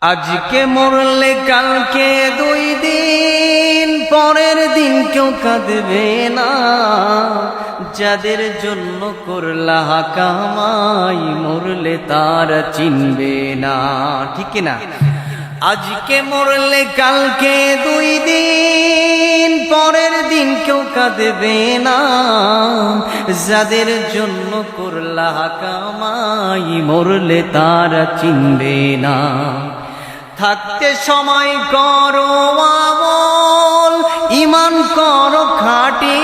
আজকে মরলে কালকে 2 দিন, পরের দিন কেউ কাঁদবে না। যাদের জন্য করলা কামাই, মরলে তারা চিনবে না। ঠিক না? আজকে মরলে কালকে 2 দিন, পরের দিন কেউ কাঁদবে না। যাদের জন্য করলা কামাই, মরলে তারা চিনবে না। থাকতে সময় করো আমল, ঈমান করো খাঁটি।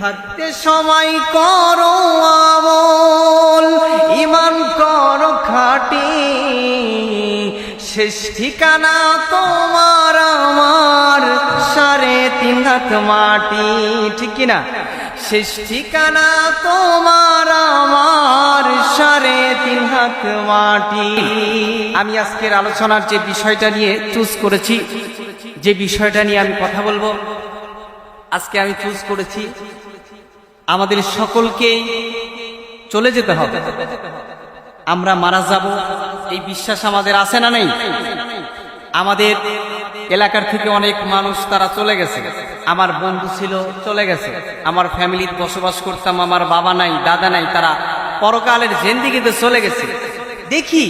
থাকতে সময় করো আমল, ঈমান করো খাঁটি। শেষ ঠিকানা তোমার আমার 3.5 হাত মাটি। ঠিক কিনা? শেষ ঠিকানা তোমার আমার 3.5 হাত মাটি। আমি আজকের আলোচনার যে বিষয়টা নিয়ে চুজ করেছি, যে বিষয়টা নিয়ে আমি কথা বলবো, আজকে আমি চুজ করেছি আমাদের সকলকেই চলে যেতে হবে। আমরা মারা যাব এই বিশ্বাস আমাদের আছে না নেই? আমাদের এলাকার থেকে অনেক মানুষ তারা চলে গেছে। আমার বন্ধু ছিল, চলে গেছে। আমার ফ্যামিলিতে বসবাস করতাম, আমার বাবা নাই, দাদা নাই, তারা পরকালের জিন্দেগিতে চলে গেছে। দেখি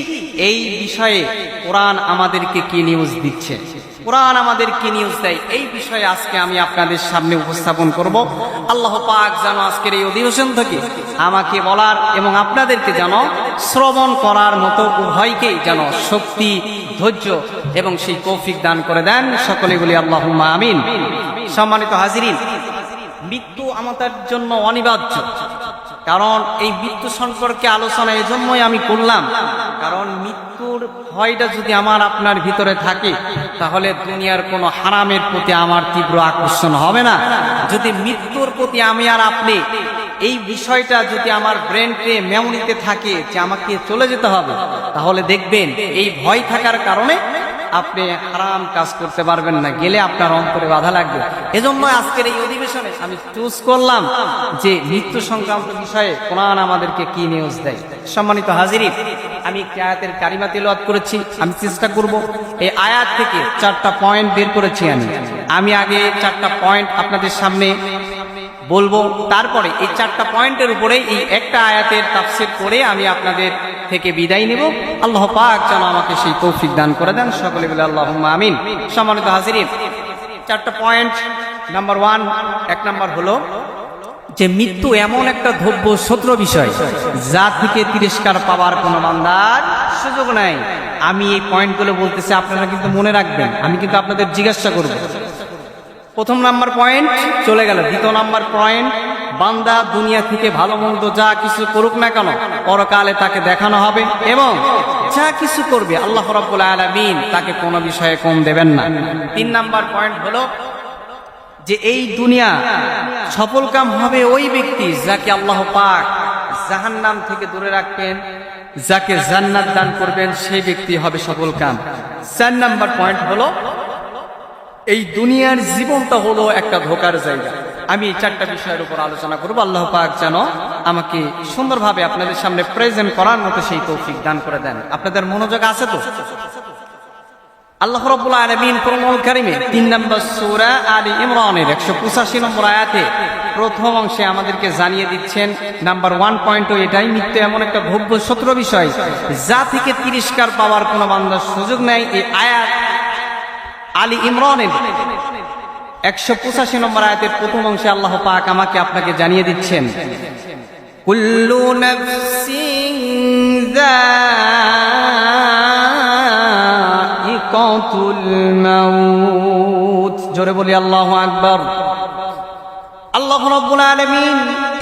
এই বিষয়ে কোরআন আমাদেরকে কি নিউজ দিচ্ছে, কোরআন আমাদের কি নিউজ দেয়, এই বিষয়ে আজকে আমি আপনাদের সামনে উপস্থাপন করব। আল্লাহ পাক যেন আজকের এই অধিবেশন থেকে আমাকে বলার এবং আপনাদেরকে যেন শ্রবণ করার মতো উভয়কেই যেন শক্তি, ধৈর্য এবং সেই তৌফিক দান করে দেন। সকলে বলি আল্লাহুম্মা আমিন। সম্মানিত হাজিরিন, মৃত্যু আমাদের জন্য অনিবার্য। কারণ এই মৃত্যু সম্পর্কে আলোচনা এজন্যই আমি করলাম, কারণ মৃত্যুর ভয়টা যদি আমার আপনার ভিতরে থাকে, তাহলে দুনিয়ার কোনো হারামের প্রতি আমার তীব্র আকর্ষণ হবে না। যদি মৃত্যুর প্রতি আমি আর আপনি এই বিষয়টা যদি আমার ব্রেনকে মেমোরিতে থাকে যে আমাকে চলে যেতে হবে, তাহলে দেখবেন এই ভয় থাকার কারণে আপনি হারাম কাজ করতে পারবেন না, গেলে আপনার অন্তরে বাধা লাগবে। এজন্য আজকের এই অধিবেশনে আমি চুজ করলাম যে মৃত্যু সংক্রান্ত বিষয়ে কোরআন আমাদেরকে কি নিউজ দেয়। সম্মানিত হাজিরিন, আমি একটি আয়াতের কারিমা তিলাওয়াত করেছি। আমি চেষ্টা করব এই আয়াত থেকে 4টা পয়েন্ট বের করেছি। আমি আগে 4টা পয়েন্ট আপনাদের সামনে বলবো, তারপরে এই 4টা পয়েন্টের উপরে এই একটা আয়াতের তাফসীর করে আমি আপনাদের থেকে বিদায় নেব। আল্লাহ পাক যেন আমাকে সেই তৌফিক দান করে দেন। সকলে বলে আল্লাহুম্মা আমিন। সম্মানিত হাজিরিন, 4টা পয়েন্ট। নাম্বার 1, 1 নাম্বার হলো যে মৃত্যু এমন একটা ধ্রুব শত্রু বিষয় যা থেকে তিরস্কার পাওয়ার কোনো বান্দার সুযোগ নাই। আমি এই পয়েন্টগুলো বলতেছি, আপনারা কিন্তু মনে রাখবেন। আমি কিন্তু আপনাদের জিজ্ঞাসা করব। প্রথম নাম্বার পয়েন্ট চলে গেল। দ্বিতীয় নাম্বার পয়েন্ট, বান্দা দুনিয়া থেকে ভালো মন্দ যা কিছু করুক না কেন, পরকালে তাকে দেখানো হবে এবং যা কিছু করবে আল্লাহ রাব্বুল আলামিন তাকে কোনো বিষয়ে কম দেবেন না। 3 নাম্বার পয়েন্ট হলো যে এই দুনিয়া সফল কাম হবে ওই ব্যক্তি যাকে আল্লাহ পাক জাহান্নাম থেকে দূরে রাখবেন, যাকে জান্নাত দান করবেন, সেই ব্যক্তি হবে সফল কাম। 4 নাম্বার পয়েন্ট হলো এই দুনিয়ার জীবনটা হলো একটা ধোঁকার জায়গা। আমি এই 4টা বিষয়ের উপর আলোচনা করব। আল্লাহ পাক যেন আমাকে সুন্দরভাবে আপনাদের সামনে প্রেজেন্ট করার মতো সেই তৌফিক দান করে দেন। আপনাদের মনোযোগ আছে তো? আল্লাহ রাব্বুল আলামিন কোরআনুল কারীমে 3 নম্বর সূরা আলী ইমরানের 185 নম্বর আয়াতে প্রথম অংশে আমাদেরকে জানিয়ে দিচ্ছেন, নাম্বার 1 পয়েন্টও এটাই, মৃত্যু এমন একটা ভব্য শত্রু বিষয় যা থেকে তিরস্কার পাওয়ার কোনো বান্দার সুযোগ নাই। এই আয়াত আলী ইমরানের 185 নম্বর আয়াতের প্রথম অংশে আল্লাহ পাক আমাকে আপনাকে জানিয়ে দিচ্ছেন, কুল্লু নাফসিন যায়িকাতুল মাউত। জোরে বলি আল্লাহু আকবার। আল্লাহ রাব্বুল আলামিন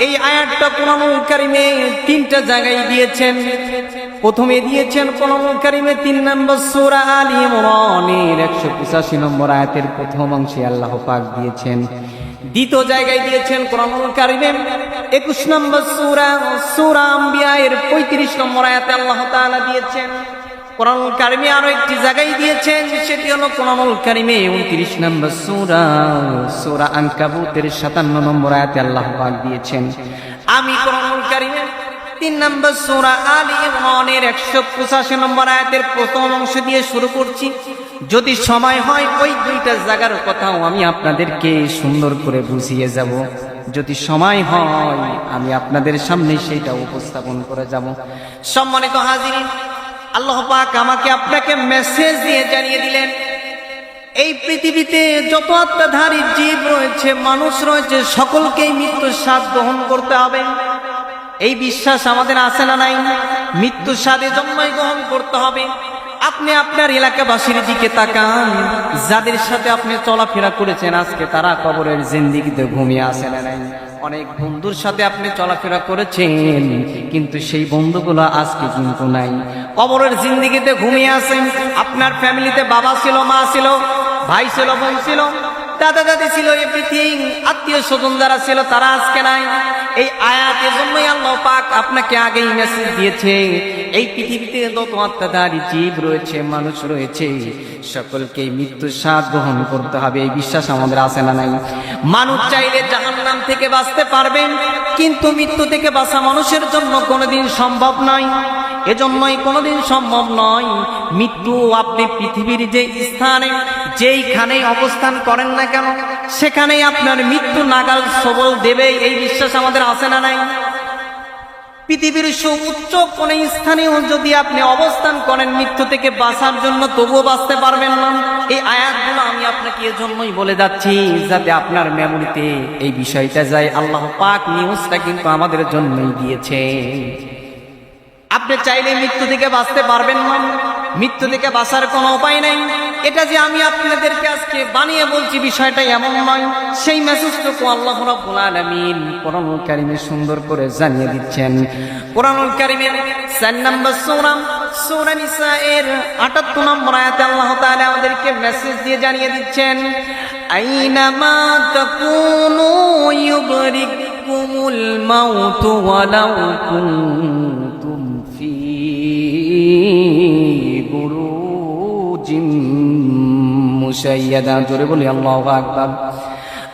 এই আয়াতটা কোরআনুল কারীমে 3টা জায়গায় দিয়েছেন। প্রথমে দিয়েছেন কোরআনুল কারীমে 3 নম্বর সূরা আলী ইমরানের 185 নম্বর আয়াতের প্রথম অংশে আল্লাহ পাক দিয়েছেন। দ্বিতীয় জায়গায় দিয়েছেন কোরআনুল কারীমে 21 নম্বর সূরা আম্বিয়া এর 35 নম্বর আয়াতে আল্লাহ তাআলা দিয়েছেন। কোরআনুল কারীমে আরো একটি জায়গায় দিয়েছেন, সেটি হলো কোরআনুল কারীমে 29 নম্বর সূরা আনকাবুতের 57 নম্বর আয়াতে আল্লাহ পাক দিয়েছেন। আমি কোরআনুল কারীমে 3 নম্বর সূরা আলী ইমরানের 185 নম্বর আয়াতের প্রথম অংশ দিয়ে শুরু করছি। যদি সময় হয় ওই দুইটা জায়গার কথাও আমি আপনাদেরকে সুন্দর করে বুঝিয়ে যাব। যদি সময় হয় আমি আপনাদের সামনে সেটা উপস্থাপন করে যাব। সম্মানিত হাজিরিন, আল্লাহ পাক আমাকে আপনাকে মেসেজ দিয়ে জানিয়ে দিলেন, এই পৃথিবীতে যত আত্মাধারী জীব রয়েছে, মানুষ রয়েছে, সকলকেই মৃত্যুর স্বাদ গ্রহণ করতে হবে। এই বিশ্বাস আমাদের আছে না নাই? মৃত্যুর স্বাদে জন্মই গ্রহণ করতে হবে। আপনি আপনার এলাকাবাসীর দিকে তাকান, যাদের সাথে আপনি চলাফেরা করেছেন আজকে তারা কবরের জিন্দেগিতে ঘুমিয়ে আছে না নাই? অনেক বন্ধুর সাথে আপনি চলাফেরা করেছেন, কিন্তু সেই বন্ধুগুলো আজকে কিন্তু নাই, কবরের জিন্দেগিতে ঘুমিয়ে আছেন। আপনার ফ্যামিলিতে বাবা ছিল, মা ছিল, ভাই ছিল, বোন ছিল, দাদা দাদি ছিল, এভরিথিং, আত্মীয় স্বজন যারা ছিল তারা আজকে নাই। এই আয়াতের জন্যই আল্লাহ পাক আপনাকে আগেই মেসেজ দিয়েছে, এই পৃথিবীতে যত আত্মাধারী জীব রয়েছে, মানুষ রয়েছে, সকলকেই মৃত্যুর স্বাদ গ্রহণ করতে হবে। এই বিশ্বাস আমাদের আছে না নাই? মানুষ চাইলে জাহান্নাম থেকে বাঁচতে পারবেন, কিন্তু মৃত্যু থেকে বাঁচা মানুষের জন্য কোনোদিন সম্ভব নয়। এজন্যই কোনোদিন সম্ভব নয়। মৃত্যু আপনি পৃথিবীর যে স্থানে যেইখানেই অবস্থান করেন না কেন, সেখানেই আপনার মৃত্যু নাগাল সবল দেবে। এই বিশ্বাস আমাদের আছে না নাই? পৃথিবীর সুউচ্চ কোন স্থানেও যদি আপনি অবস্থান করেন মৃত্যু থেকে বাঁচার জন্য, তবুও বাঁচতে পারবেন না। এই আয়াতগুলো আমি আপনাকে এজন্যই বলে যাচ্ছি, যাতে আপনার মেমোরিতে এই বিষয়টা যায়। আল্লাহ পাক নিউজটা কিন্তু আমাদের জন্যই দিয়েছে। আপনি চাইলে মৃত্যু থেকে বাঁচতে পারবেন না, মৃত্যু থেকে বাঁচার কোনো উপায় নেই। এটা যে আমি আপনাদেরকে আজকে বানিয়ে বলছি বিষয়টা এমন নয়। সেই মেসেজটুকু আল্লাহ রাব্বুল আলামিন কোরআনুল কারীমে সুন্দর করে জানিয়ে দিচ্ছেন। কোরআনুল কারীমের 4 নম্বর সূরা, সূরা নিসা এর 78 নম্বর আয়াতে আল্লাহ তাআলা আমাদেরকে মেসেজ দিয়ে জানিয়ে দিচ্ছেন, আইনামা তাকুনু ইউদরিকুমুল মাউতু ওয়ালাউ কুনতুম ফি বুরুজিম মুশাইয়াদা। জোরে বলি আল্লাহু আকবার।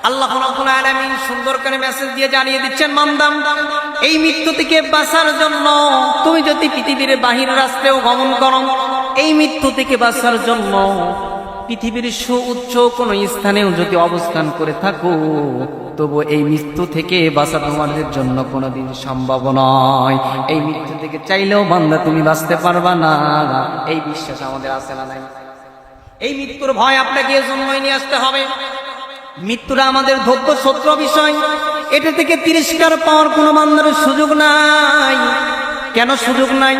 আল্লাহ রাব্বুল আলামিন সুন্দর করে মেসেজ দিয়ে জানিয়ে দিচ্ছেন, বান্দাম, এই মৃত্যু থেকে বাঁচার জন্য তুমি যদি পৃথিবীর বাহির রাস্তায়ও গমন করো, এই মৃত্যু থেকে বাঁচার জন্য পৃথিবীর সুউচ্চ কোন স্থানেও যদি অবস্থান করে থাকো, তবু এই মৃত্যু থেকে বাঁচা তোমাদের জন্য কোনোদিন সম্ভব নয়। এই মৃত্যু থেকে চাইলেও বান্দা তুমি বাঁচতে পারবা না। এই বিশ্বাস আমাদের আছে না নাই? এই মৃত্যুর ভয় আপনাকে এজন্যই নিয়ে আসতে হবে। মৃত্যুটা আমাদের ধৈর্য শত্রু বিষয়, এটা থেকে তিরস্কার পাওয়ার কোনো বান্দার সুযোগ নাই। কেন সুযোগ নাই?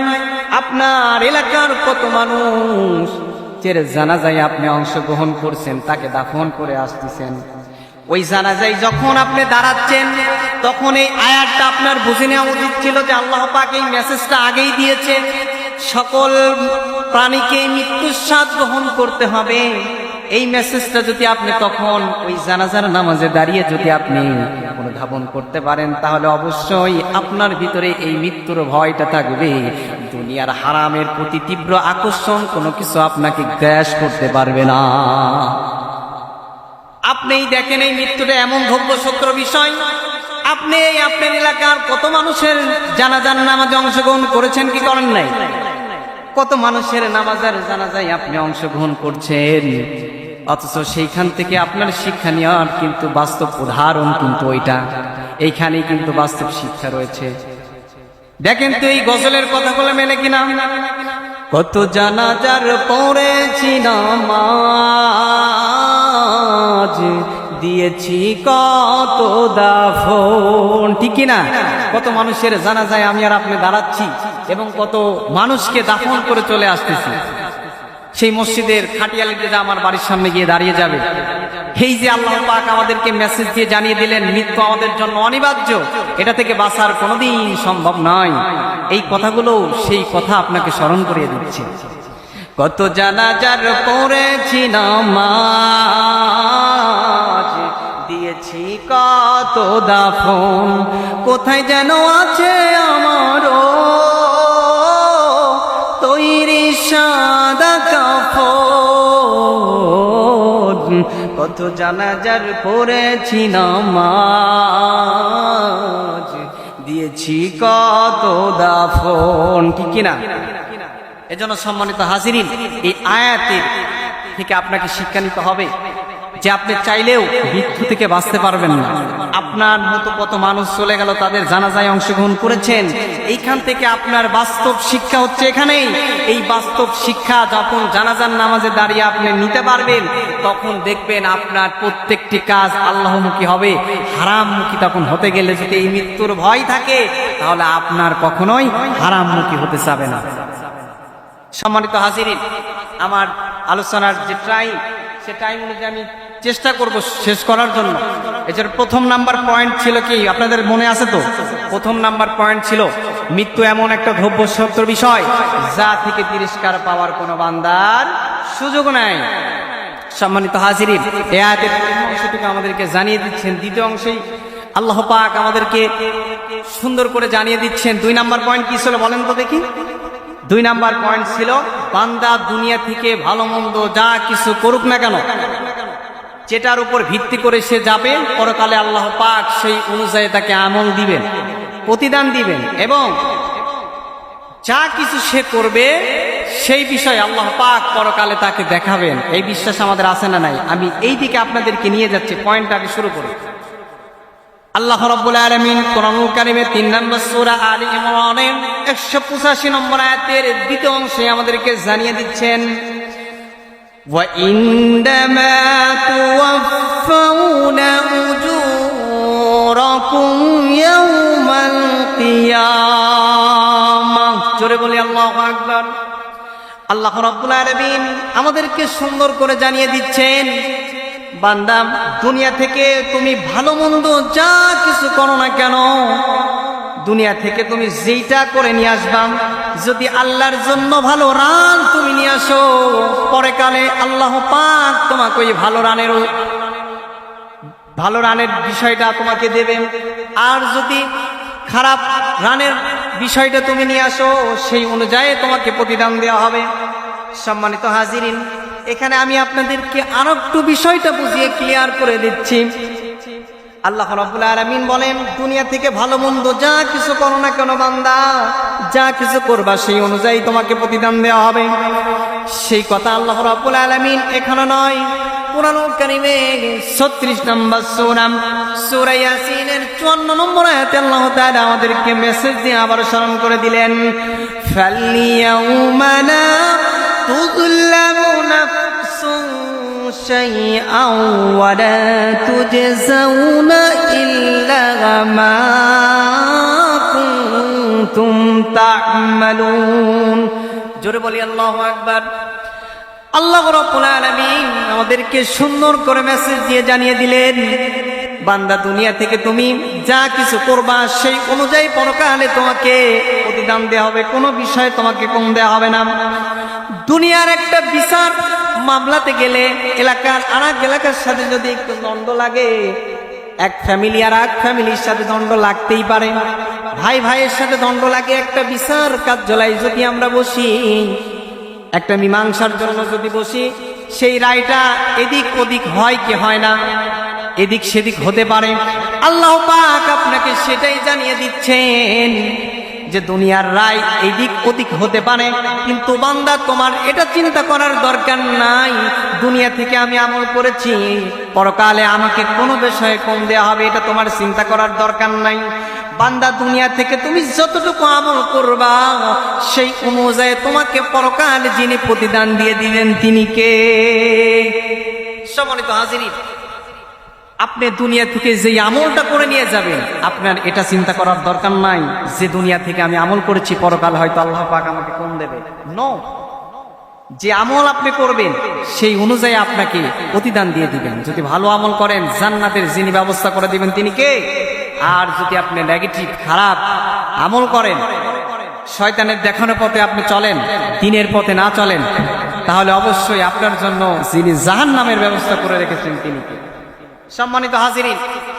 আপনার এলাকার কত মানুষ যে জানাজায় আপনি অংশগ্রহণ করছেন, তাকে দাফন করে আসতেছেন, ওই জানাজায় যখন আপনি দাঁড়াচ্ছেন তখন এই আয়াতটা আপনার বুঝে নেওয়া উচিত ছিল যে আল্লাহ পাক এই মেসেজটা আগেই দিয়েছে, সকল প্রাণীকে মৃত্যুর স্বাদ গ্রহণ করতে হবে। এই মেসেজটা যদি আপনি তখন ওই জানাজার নামাজে দাঁড়িয়ে যদি আপনি অনুধাবন করতে পারেন, তাহলে অবশ্যই আপনার ভিতরে এই মৃত্যুর ভয়টা থাকবে। দুনিয়ার হারামের প্রতি তীব্র আকর্ষণ কোনো কিছু আপনাকে গ্রাস করতে পারবে না। আপনি দেখেন এই মৃত্যুটা এমন ধৈর্যশত্র বিষয়। আপনি আপনার এলাকার কত মানুষের জানাজার নামাজে অংশগ্রহণ করেছেন কি করেন নাই? কত মানুষের নামাজের জানাজায় আপনি অংশগ্রহণ করছেন, অথচ সেইখান থেকে আপনার শিক্ষা নেওয়ার কিন্তু বাস্তব উদাহরণ কিন্তু ওইটা, এইখানেই কিন্তু বাস্তব শিক্ষা রয়েছে। দেখেন তো এই গজলের কথাগুলো মেলে কিনা? কত জানাজার পড়েছি নামাজ, দিয়েছি কত দাফন, ঠিক কিনা? কত মানুষের জানাজায় আমি আর আপনি দাঁড়াচ্ছি এবং কত মানুষকে দাফন করে চলে আসতেছি। সেই মসজিদের খাটিয়ালিতে যা আমার বাড়ির সামনে গিয়ে দাঁড়িয়ে যাবে। এই যে আল্লাহ পাক আমাদেরকে মেসেজ দিয়ে জানিয়ে দিলেন মৃত্যু আমাদের জন্য অনিবার্য, এটা থেকে বাঁচার কোনোদিন সম্ভব নয়। এই কথাগুলো সেই কথা আপনাকে স্মরণ করিয়ে দিচ্ছে। কত জানাজার পড়েছি নামাজ, দিয়েছি কত দাফন, কোথায় যেন আছে আমারও তৈরি সাদা কাফন। কত জানাজার পড়েছি নামাজ, দিয়েছি কত দাফন, ঠিক কিনা? এজন্য সম্মানিত হাজিরিন, এই আয়াতের থেকে আপনাকে শিক্ষা নিতে হবে যে আপনি চাইলেও মৃত্যু থেকে বাঁচতে পারবেন না। আপনার মতো কত মানুষ চলে গেল, তাদের জানাজায় অংশগ্রহণ করেছেন। এইখান থেকে আপনার বাস্তব শিক্ষা হচ্ছে এখানেই। এই বাস্তব শিক্ষা যখন জানাজার নামাজে দাঁড়িয়ে আপনি নিতে পারবেন, তখন দেখবেন আপনার প্রত্যেকটি কাজ আল্লাহমুখী হবে। হারামমুখী তখন হতে গেলে যদি এই মৃত্যুর ভয় থাকে, তাহলে আপনার কখনোই হারামমুখী হতে চাবে না। সম্মানিত হাজিরিন, আমার আলোচনার যে টাইম, সে টাইম অনুযায়ী আমি চেষ্টা করব শেষ করার জন্য। এছাড়া প্রথম নাম্বার পয়েন্ট ছিল কি, আপনাদের মনে আছে তো? প্রথম নাম্বার পয়েন্ট ছিল মৃত্যু এমন একটা দ্রব্য সত্য বিষয় যা থেকে তিরস্কার পাওয়ার কোনো বান্দার সুযোগ নাই। সম্মানিত হাজিরিন, এই আয়াতের প্রথম অংশটুকু আমাদেরকে জানিয়ে দিচ্ছেন। দ্বিতীয় অংশেই আল্লাহ পাক আমাদেরকে সুন্দর করে জানিয়ে দিচ্ছেন। 2 নাম্বার পয়েন্ট কি ছিল বলেন তো দেখি? 2 নাম্বার পয়েন্ট ছিল বান্দা দুনিয়া থেকে ভালো মন্দ যা কিছু করুক না কেন, যেটার উপর ভিত্তি করে সে যাবে, পরকালে আল্লাহ পাক সেই অনুযায়ী তাকে আমল দিবেন, প্রতিদান দিবেন, এবং যা কিছু সে করবে সেই বিষয়ে আল্লাহ পাক পরকালে তাকে দেখাবেন। এই বিশ্বাস আমাদের আছে না নাই? আমি এই দিকে আপনাদেরকে নিয়ে যাচ্ছি। পয়েন্টটাকে শুরু করি। আল্লাহ রাব্বুল আলামিন কোরআনুল কারীমের 3 নম্বর সূরা আলে ইমরানের 185 নম্বর আয়াতের দ্বিতীয় অংশে আমাদেরকে জানিয়ে দিচ্ছেন, ওয়া ইন্দামা তুওয়াফাউনা উজুরাকুম ইয়াওমাল কিয়ামাহ। জোরে বলি আল্লাহু আকবার। আল্লাহ রাব্বুল আলামিন আমাদেরকে সুন্দর করে জানিয়ে দিচ্ছেন, বান্দা দুনিয়া থেকে তুমি ভালো মন্দ যা কিছু করো না কেন, দুনিয়া থেকে তুমি যেইটা করে নিয়ে আসবা, যদি আল্লাহর জন্য ভালো রান তুমি নিয়ে আসো, পরকালে আল্লাহ পাক তোমাকে ওই ভালো রানের বিষয়টা তোমাকে দেবেন। আর যদি খারাপ রানের বিষয়টা তুমি নিয়ে আসো, সেই অনুযায়ী তোমাকে প্রতিদান দেওয়া হবে। সম্মানিত হাজিরিন, এখানে আমি আপনাদেরকে আরো একটু বিষয়টা বুঝিয়ে ক্লিয়ার করে দিচ্ছি। আল্লাহ রাব্বুল আলামিন বলেন, দুনিয়া থেকে ভালো মন্দ যা কিছু করো না কেন বান্দা, যা কিছু করবা সেই অনুযায়ী তোমাকে প্রতিদান দেওয়া হবে। সেই কথা আল্লাহ রাব্বুল আলামিন এখানে নয়, কুরআনুল কারীমে 36 নম্বর সূরা ইয়াসিনের 54 নম্বর আয়াতে আল্লাহ তাআলা আমাদেরকে মেসেজ দিয়ে আবার স্মরণ করে দিলেন, ফালিয়াউমা লা তুযলামু নাফসুন শাইআন ওয়া লা তুজজাউনা ইল্লা মা কুনতুম তা'মালুন। জোরে বলি আল্লাহু আকবার। আল্লাহ রাব্বুল আলামিন আমাদেরকে সুন্দর করে মেসেজ দিয়ে জানিয়ে দিলেন, বান্দা দুনিয়া থেকে তুমি যা কিছু করবা সেই অনুযায়ী পরকালে তোমাকে প্রতিদান দেওয়া হবে, কোনো বিষয়ে তোমাকে কম দেওয়া হবে না। দুনিয়ার একটা বিচার মামলাতে গেলে এলাকার আর এক এলাকার সাথে যদি একটু দ্বন্দ্ব লাগে, এক ফ্যামিলি আর এক ফ্যামিলির সাথে দ্বন্দ্ব লাগতেই পারে, ভাই ভাইয়ের সাথে দ্বন্দ্ব লাগে, একটা বিচার কার্যালয়ে যদি আমরা বসি, একটা মীমাংসার জন্য যদি বসি, সেই রায়টা এদিক ওদিক হয় কি হয় না, এদিক সেদিক হতে পারে। আল্লাহ পাক আপনাকে সেটাই জানিয়ে দিচ্ছেন যে দুনিয়ার রায় এদিক ওদিক হতে পারে, কিন্তু বান্দা তোমার এটা চিন্তা করার দরকার নাই, দুনিয়া থেকে আমি আমল করেছি, পরকালে আমাকে কোনো বিষয়ে কম দেওয়া হবে, এটা তোমার চিন্তা করার দরকার নাই। বান্দা দুনিয়া থেকে তুমি যতটুকু আমল করবা সেই অনুযায়ী তোমাকে পরকালে যিনি প্রতিদান দিয়ে দিবেন তিনি কে? সম্মানিত হাজিরিন, আপনি দুনিয়া থেকে যে আমলটা করে নিয়ে যাবেন, আপনার এটা চিন্তা করার দরকার নাই যে দুনিয়া থেকে আমি আমল করেছি, পরকাল হয়তো আল্লাহ পাক আমাকে কম দেবে। নো, যে আমল আপনি করবেন সেই অনুযায়ী আপনাকে প্রতিদান দিয়ে দিবেন। যদি ভালো আমল করেন, জান্নাতের যিনি ব্যবস্থা করে দিবেন তিনি কে? আর যদি আপনি নেগেটিভ খারাপ আমল করেন, শয়তানের দেখানো পথে আপনি চলেন, দিনের পথে না চলেন, তাহলে অবশ্যই আপনার জন্য যিনি জাহান্নামের ব্যবস্থা করে রেখেছেন তিনি কে? সম্মানিত হাজিরিন,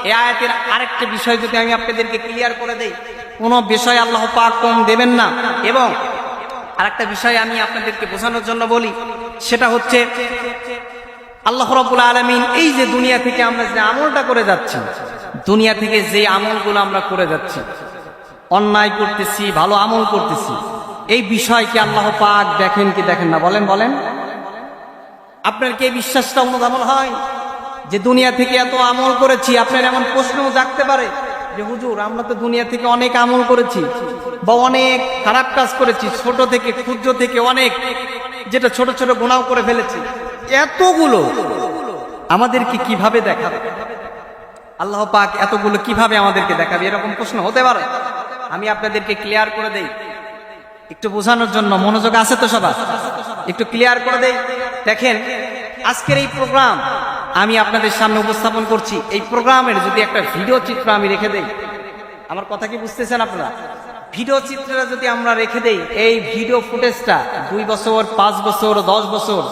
এই আয়াতের আরেকটা বিষয় যদি আমি আপনাদেরকে ক্লিয়ার করে দেই, কোনো বিষয় আল্লাহ পাক কম দেবেন না। এবং আরেকটা বিষয় আমি আপনাদেরকে বোঝানোর জন্য বলি, সেটা হচ্ছে আল্লাহ রাব্বুল আলামিন এই যে দুনিয়া থেকে আমরা যে আমলটা করে যাচ্ছি, দুনিয়া থেকে যে আমলগুলো আমরা করে যাচ্ছি, অন্যায় করতেছি, ভালো আমল করতেছি, এই বিষয়কে আল্লাহ পাক দেখেন কি দেখেন না? বলেন বলেন। আপনার কি এই বিশ্বাসটা অনুধাবন হয় যে দুনিয়া থেকে এত আমল করেছি? আপনার এমন প্রশ্নও জাগতে পারে যে হুজুর, আমরা তো দুনিয়া থেকে অনেক আমল করেছি বা অনেক খারাপ কাজ করেছি, ছোট থেকে ক্ষুদ্র থেকে অনেক, যেটা ছোট ছোট গুনাহ করে ফেলেছি, এতগুলো আমাদেরকে কিভাবে দেখাবে? আল্লাহ পাক এতগুলো কিভাবে আমাদেরকে দেখাবে? এরকম প্রশ্ন হতে পারে। আমি আপনাদেরকে ক্লিয়ার করে দেই একটু বোঝানোর জন্য, মনোযোগ আছে তো সবার? একটু ক্লিয়ার করে দেই। দেখেন, আজকের এই প্রোগ্রাম আমি আপনাদের সামনে উপস্থাপন করছি, এই প্রোগ্রামের যদি একটা ভিডিও চিত্র আমি রেখে দেই, আমার কথা কি বুঝতেছেন আপনারা? ভিডিও চিত্রটা যদি আমরা রেখে দেই, এই ভিডিও ফুটেজটা 2 বছর, 5 বছর, 10 বছর,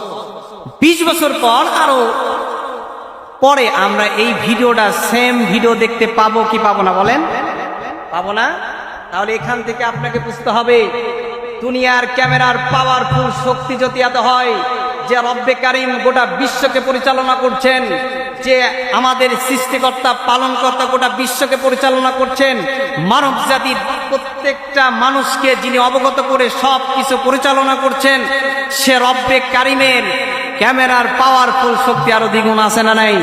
20 বছর পর, আরো পরে আমরা এই ভিডিওটা সেম ভিডিও দেখতে পাবো কি পাবো না? বলেন, পাবো না? তাহলে এখান থেকে আপনাকে বুঝতে হবে দুনিয়ার ক্যামেরার পাওয়ারফুল শক্তি যদি এত হয়, যে রব্বে কারিম গোটা বিশ্বকে পরিচালনা করছেন, যে আমাদের সৃষ্টিকর্তা পালনকর্তা গোটা বিশ্বকে পরিচালনা করছেন, মানব জাতির প্রত্যেকটা মানুষকে যিনি অবগত করে সব কিছু পরিচালনা করছেন, সে রব্বে কারিমের ক্যামেরার পাওয়ারফুল শক্তি আরো দ্বিগুণ আছে না নাই?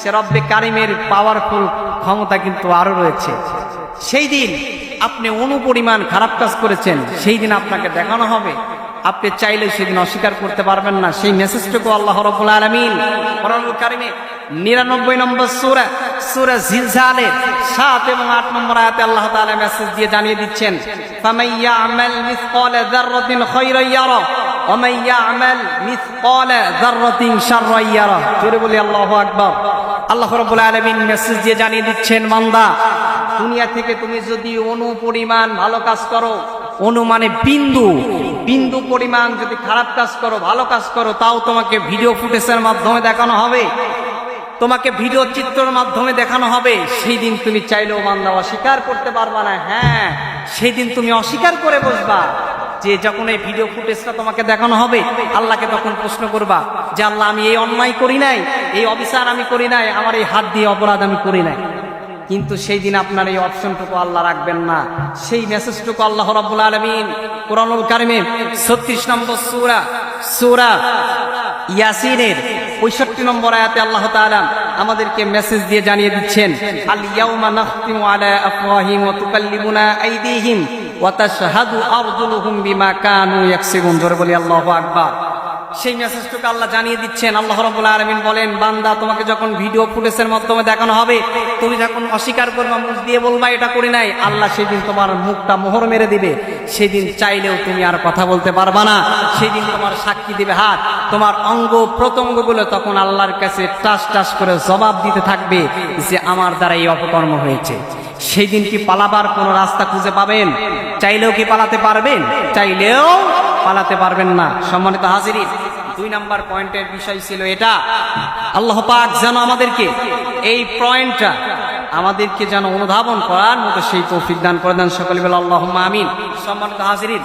সে রব্বে কারিমের পাওয়ারফুল ক্ষমতা কিন্তু আরো রয়েছে। সেই দিন আপনি অনুপরিমাণ খারাপ কাজ করেছেন, সেই দিন আপনাকে দেখানো হবে, আপনি চাইলে সেদিন অস্বীকার করতে পারবেন না। সেই মেসেজটুকু আল্লাহ রাব্বুল আলামিন কোরআনুল কারীমে 99 নম্বর সূরা জিলজালের 7 এবং 8 নম্বর আয়াতে আল্লাহ তাআলা মেসেজ দিয়ে জানিয়ে দিচ্ছেন, ফামাইয়া আমাল মিসকালা যাররাতিন খায়রান ইয়ারা ওয়া মাইয়া আমাল মিসকালা যাররাতিন শাররান ইয়ারা। জোরে বলি আল্লাহু আকবার। আল্লাহ রাব্বুল আলামিন মেসেজ দিয়ে জানিয়ে দিচ্ছেন, বান্দা, দুনিয়া থেকে তুমি যদি অনুপরিমাণ ভালো কাজ করো, অনু মানে বিন্দু, বিন্দু পরিমাণ যদি খারাপ কাজ করো, ভালো কাজ করো, তাও তোমাকে ভিডিও ফুটেজের মাধ্যমে দেখানো হবে, তোমাকে ভিডিও চিত্রের মাধ্যমে দেখানো হবে। সেই দিন তুমি চাইলেও বান্দা অস্বীকার করতে পারবা না। হ্যাঁ, সেই দিন তুমি অস্বীকার করে বসবা, যে যখন এই ভিডিও ফুটেজটা তোমাকে দেখানো হবে, আল্লাহকে তখন প্রশ্ন করবা যে আল্লাহ, আমি এই অন্যায় করি নাই, এই অবিচার আমি করি নাই, আমার এই হাত দিয়ে অপরাধ আমি করি নাই। কিন্তু সেই দিন আপনার এই অপশনটুকু আল্লাহ রাখবেন না। সেই মেসেজটুকু আল্লাহ রাব্বুল আলামিন কোরআনুল কারীমে 36 নম্বর সূরা ইয়াসিনের 65 নম্বর আয়াতে আল্লাহ তাআলা আমাদেরকে মেসেজ দিয়ে জানিয়ে দিচ্ছেন, আল ইয়াউমা নাখতিমু আলা আফওয়াহিহিম ওয়া তুকাল্লিমুনা আইদিহিম ওয়া তাশহাদু আরজুলুহুম বিমা কানু ইয়াকসিবুন। জোরে বলি আল্লাহু আকবার। সেই মেসেজটুকু আল্লাহ জানিয়ে দিচ্ছেন। আল্লাহ রাব্বুল আলামিন বলেন, বান্দা, তোমাকে যখন ভিডিও ফুটেজের মাধ্যমে দেখানো হবে, তুমি যখন অস্বীকার করবা, মুখ দিয়ে বলবা এটা করি নাই, আল্লাহ সেদিন তোমার মুখটা মোহর মেরে দিবে। সেদিন চাইলেও তুমি আর কথা বলতে পারবা না। সেদিন তোমার সাক্ষী দিবে হাত, তোমার অঙ্গ প্রত্যঙ্গগুলো তখন আল্লাহর কাছে টাস টাস করে জবাব দিতে থাকবে যে আমার দ্বারা এই অপকর্ম হয়েছে। সেই দিন কি পালাবার কোনো রাস্তা খুঁজে পাবেন? চাইলেও কি পালাতে পারবেন? চাইলেও পালাতে পারবেন না। সম্মানিত হাজিরিন, 2 নম্বর পয়েন্টের বিষয় ছিল এটা। আল্লাহ পাক যেন আমাদেরকে এই পয়েন্টটা আমাদেরকে যেন অনুধাবন করার মতো সেই তৌফিক দান করে দেন। সকলে বলে আল্লাহুম্মা আমিন। সম্মানিত হাজিরিন,